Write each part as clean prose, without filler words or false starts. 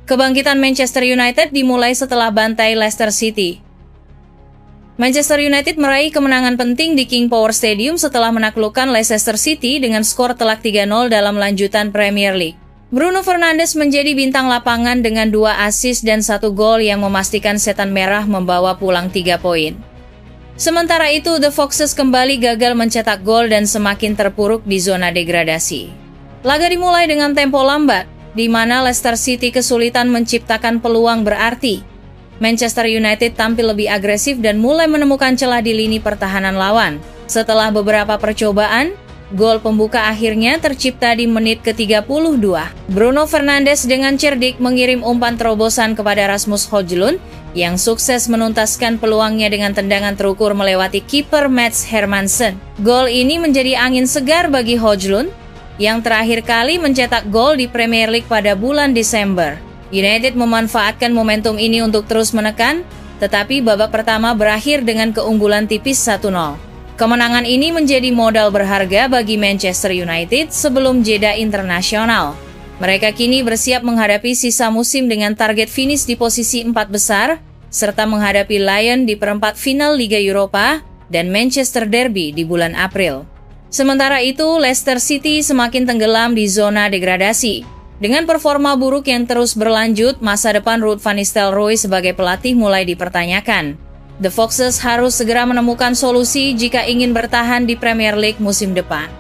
Kebangkitan Manchester United dimulai setelah bantai Leicester City. Manchester United meraih kemenangan penting di King Power Stadium setelah menaklukkan Leicester City dengan skor telak 3-0 dalam lanjutan Premier League. Bruno Fernandes menjadi bintang lapangan dengan 2 assist dan 1 gol yang memastikan Setan Merah membawa pulang 3 poin. Sementara itu, The Foxes kembali gagal mencetak gol dan semakin terpuruk di zona degradasi. Laga dimulai dengan tempo lambat, di mana Leicester City kesulitan menciptakan peluang berarti. Manchester United tampil lebih agresif dan mulai menemukan celah di lini pertahanan lawan. Setelah beberapa percobaan, gol pembuka akhirnya tercipta di menit ke-32. Bruno Fernandes dengan cerdik mengirim umpan terobosan kepada Rasmus Højlund yang sukses menuntaskan peluangnya dengan tendangan terukur melewati kiper Mats Hermansen. Gol ini menjadi angin segar bagi Højlund yang terakhir kali mencetak gol di Premier League pada bulan Desember. United memanfaatkan momentum ini untuk terus menekan, tetapi babak pertama berakhir dengan keunggulan tipis 1-0. Kemenangan ini menjadi modal berharga bagi Manchester United sebelum jeda internasional. Mereka kini bersiap menghadapi sisa musim dengan target finish di posisi 4 besar, serta menghadapi Lyon di perempat final Liga Eropa dan Manchester Derby di bulan April. Sementara itu, Leicester City semakin tenggelam di zona degradasi. Dengan performa buruk yang terus berlanjut, masa depan Ruud van Nistelrooy sebagai pelatih mulai dipertanyakan. The Foxes harus segera menemukan solusi jika ingin bertahan di Premier League musim depan.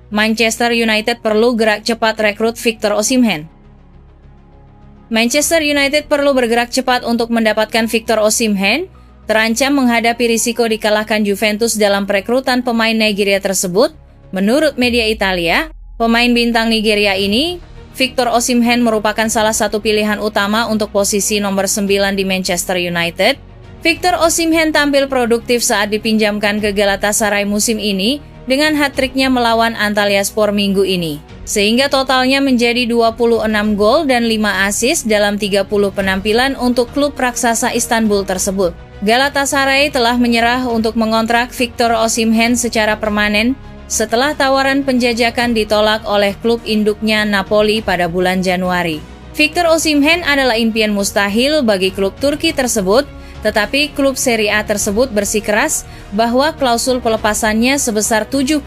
Manchester United perlu gerak cepat rekrut Victor Osimhen. Manchester United perlu bergerak cepat untuk mendapatkan Victor Osimhen, terancam menghadapi risiko dikalahkan Juventus dalam perekrutan pemain Nigeria tersebut. Menurut media Italia, pemain bintang Nigeria ini, Victor Osimhen merupakan salah satu pilihan utama untuk posisi nomor 9 di Manchester United. Victor Osimhen tampil produktif saat dipinjamkan ke Galatasaray musim ini, dengan hat-tricknya melawan Antalyaspor minggu ini, sehingga totalnya menjadi 26 gol dan 5 assist dalam 30 penampilan untuk klub raksasa Istanbul tersebut. Galatasaray telah menyerah untuk mengontrak Victor Osimhen secara permanen setelah tawaran penjajakan ditolak oleh klub induknya Napoli pada bulan Januari. Victor Osimhen adalah impian mustahil bagi klub Turki tersebut, tetapi klub Serie A tersebut bersikeras bahwa klausul pelepasannya sebesar 75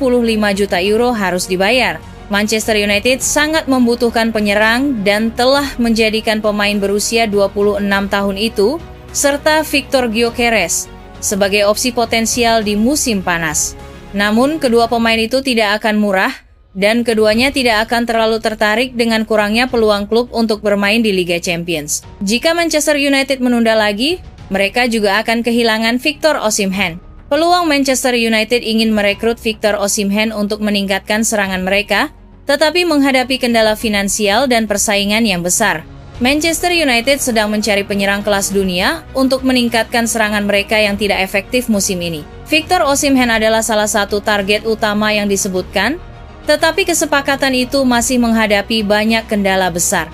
juta euro harus dibayar. Manchester United sangat membutuhkan penyerang dan telah menjadikan pemain berusia 26 tahun itu, serta Victor Gyökeres, sebagai opsi potensial di musim panas. Namun kedua pemain itu tidak akan murah, dan keduanya tidak akan terlalu tertarik dengan kurangnya peluang klub untuk bermain di Liga Champions. Jika Manchester United menunda lagi, mereka juga akan kehilangan Victor Osimhen. Peluang Manchester United ingin merekrut Victor Osimhen untuk meningkatkan serangan mereka, tetapi menghadapi kendala finansial dan persaingan yang besar. Manchester United sedang mencari penyerang kelas dunia untuk meningkatkan serangan mereka yang tidak efektif musim ini. Victor Osimhen adalah salah satu target utama yang disebutkan, tetapi kesepakatan itu masih menghadapi banyak kendala besar.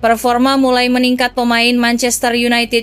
Performa mulai meningkat pemain Manchester United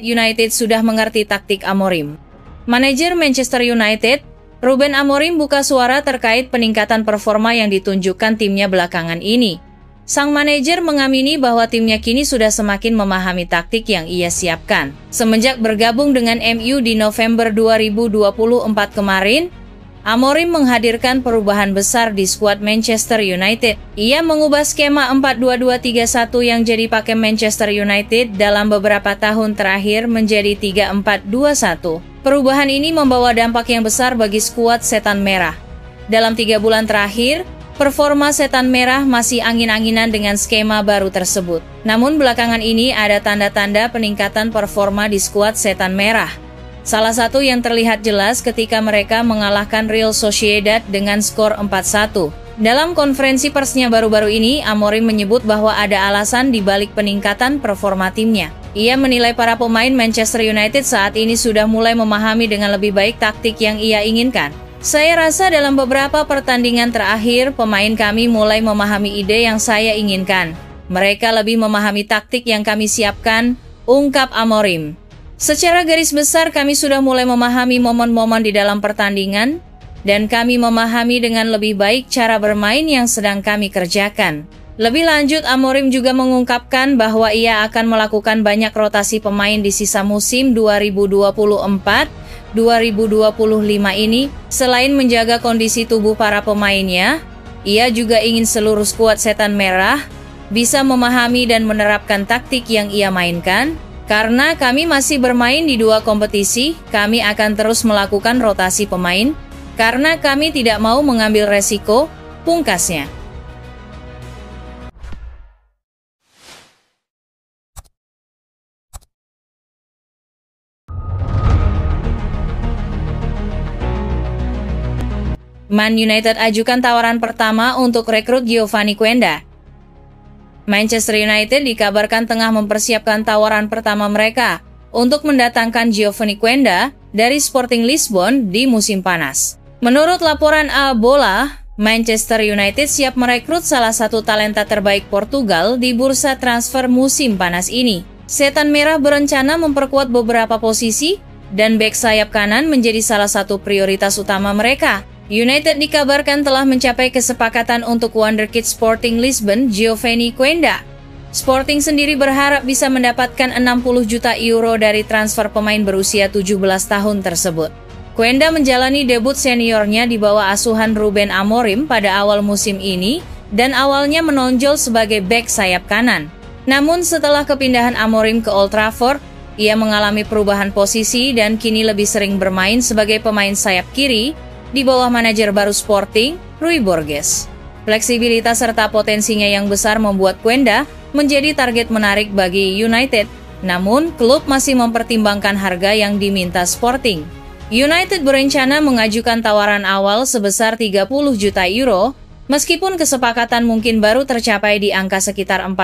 sudah mengerti taktik Amorim. Manajer Manchester United, Ruben Amorim buka suara terkait peningkatan performa yang ditunjukkan timnya belakangan ini. Sang manajer mengamini bahwa timnya kini sudah semakin memahami taktik yang ia siapkan. Semenjak bergabung dengan MU di November 2024 kemarin, Amorim menghadirkan perubahan besar di skuad Manchester United. Ia mengubah skema 4-2-2-3-1 yang jadi pakem Manchester United dalam beberapa tahun terakhir menjadi 3-4-2-1. Perubahan ini membawa dampak yang besar bagi skuad Setan Merah. Dalam 3 bulan terakhir, performa Setan Merah masih angin-anginan dengan skema baru tersebut. Namun belakangan ini ada tanda-tanda peningkatan performa di skuad Setan Merah. Salah satu yang terlihat jelas ketika mereka mengalahkan Real Sociedad dengan skor 4-1. Dalam konferensi persnya baru-baru ini, Amorim menyebut bahwa ada alasan di balik peningkatan performa timnya. Ia menilai para pemain Manchester United saat ini sudah mulai memahami dengan lebih baik taktik yang ia inginkan. Saya rasa dalam beberapa pertandingan terakhir, pemain kami mulai memahami ide yang saya inginkan. Mereka lebih memahami taktik yang kami siapkan, ungkap Amorim. Secara garis besar kami sudah mulai memahami momen-momen di dalam pertandingan, dan kami memahami dengan lebih baik cara bermain yang sedang kami kerjakan. Lebih lanjut, Amorim juga mengungkapkan bahwa ia akan melakukan banyak rotasi pemain di sisa musim 2024-2025 ini. Selain menjaga kondisi tubuh para pemainnya, ia juga ingin seluruh skuad Setan Merah bisa memahami dan menerapkan taktik yang ia mainkan. Karena kami masih bermain di 2 kompetisi, kami akan terus melakukan rotasi pemain, karena kami tidak mau mengambil resiko, pungkasnya. Man United ajukan tawaran pertama untuk rekrut Giovanni Quenda. Manchester United dikabarkan tengah mempersiapkan tawaran pertama mereka untuk mendatangkan Giovanni Quenda dari Sporting Lisbon di musim panas. Menurut laporan A Bola, Manchester United siap merekrut salah satu talenta terbaik Portugal di bursa transfer musim panas ini. Setan Merah berencana memperkuat beberapa posisi dan bek sayap kanan menjadi salah satu prioritas utama mereka. United dikabarkan telah mencapai kesepakatan untuk wonderkid Sporting Lisbon, Giovanni Quenda. Sporting sendiri berharap bisa mendapatkan 60 juta euro dari transfer pemain berusia 17 tahun tersebut. Quenda menjalani debut seniornya di bawah asuhan Ruben Amorim pada awal musim ini dan awalnya menonjol sebagai bek sayap kanan. Namun setelah kepindahan Amorim ke Old Trafford, ia mengalami perubahan posisi dan kini lebih sering bermain sebagai pemain sayap kiri di bawah manajer baru Sporting, Rui Borges. Fleksibilitas serta potensinya yang besar membuat Quenda menjadi target menarik bagi United. Namun, klub masih mempertimbangkan harga yang diminta Sporting. United berencana mengajukan tawaran awal sebesar 30 juta euro, meskipun kesepakatan mungkin baru tercapai di angka sekitar 45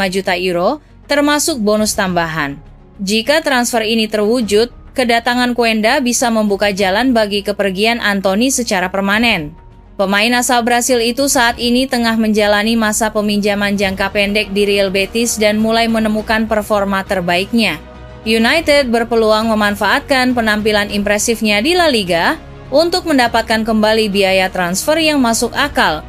juta euro, termasuk bonus tambahan. Jika transfer ini terwujud, kedatangan Quenda bisa membuka jalan bagi kepergian Anthony secara permanen. Pemain asal Brasil itu saat ini tengah menjalani masa peminjaman jangka pendek di Real Betis dan mulai menemukan performa terbaiknya. United berpeluang memanfaatkan penampilan impresifnya di La Liga untuk mendapatkan kembali biaya transfer yang masuk akal